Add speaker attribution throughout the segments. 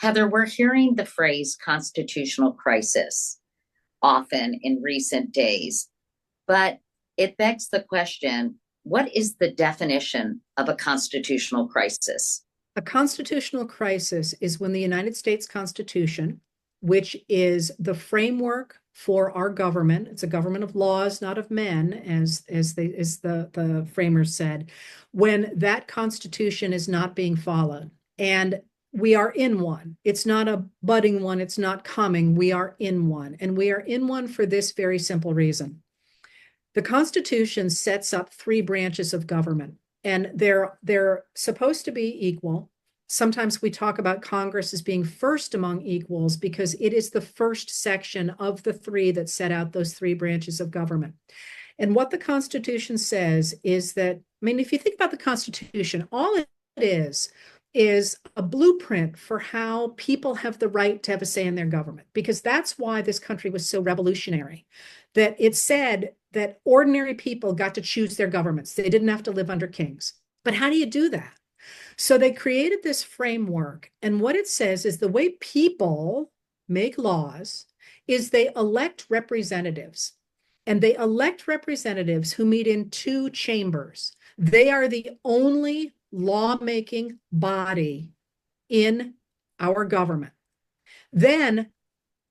Speaker 1: Heather, we're hearing the phrase constitutional crisis often in recent days, but it begs the question, what is the definition of a constitutional crisis?
Speaker 2: A constitutional crisis is when the United States Constitution, which is the framework for our government, it's a government of laws, not of men, as the framers said, when that Constitution is not being followed. And we are in one. It's not a budding one, it's not coming. We are in one. And we are in one for this very simple reason. The Constitution sets up three branches of government, and they're supposed to be equal. Sometimes we talk about Congress as being first among equals because it is the first section of the three that set out those three branches of government. And what the Constitution says is that, I mean, if you think about the Constitution, all it is a blueprint for how people have the right to have a say in their government, because that's why this country was so revolutionary, that it said that ordinary people got to choose their governments. They didn't have to live under kings. But how do you do that? So they created this framework. And what it says is the way people make laws is they elect representatives. And they elect representatives who meet in two chambers. They are the only lawmaking body in our government. Then,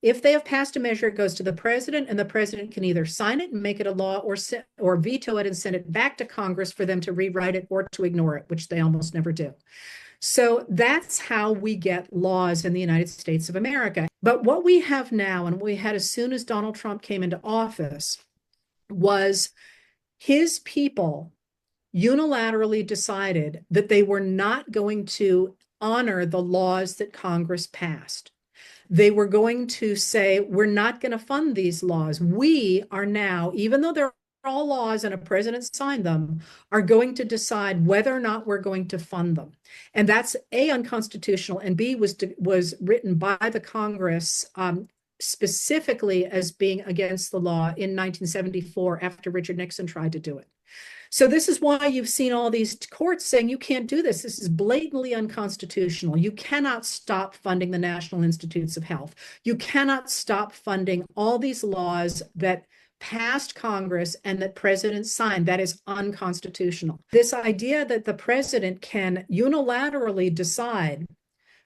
Speaker 2: if they have passed a measure, it goes to the president, and the president can either sign it and make it a law or veto it and send it back to Congress for them to rewrite it or to ignore it, which they almost never do. So that's how we get laws in the United States of America. But what we have now, and we had as soon as Donald Trump came into office, was his people unilaterally decided that they were not going to honor the laws that Congress passed. They were going to say, we're not going to fund these laws. We are now, even though they're all laws and a president signed them, are going to decide whether or not we're going to fund them. And that's A, unconstitutional, and B, was written by the Congress specifically as being against the law in 1974 after Richard Nixon tried to do it. So this is why you've seen all these courts saying you can't do this. This is blatantly unconstitutional. You cannot stop funding the National Institutes of Health. You cannot stop funding all these laws that passed Congress and that presidents signed. That is unconstitutional. This idea that the president can unilaterally decide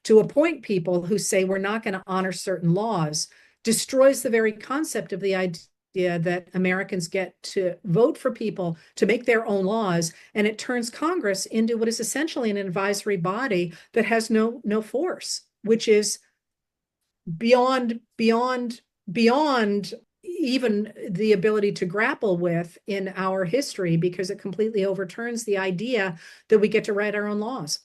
Speaker 2: to appoint people who say we're not going to honor certain laws destroys the very concept of the idea that Americans get to vote for people to make their own laws, and it turns Congress into what is essentially an advisory body that has no force, which is beyond even the ability to grapple with in our history, because it completely overturns the idea that we get to write our own laws.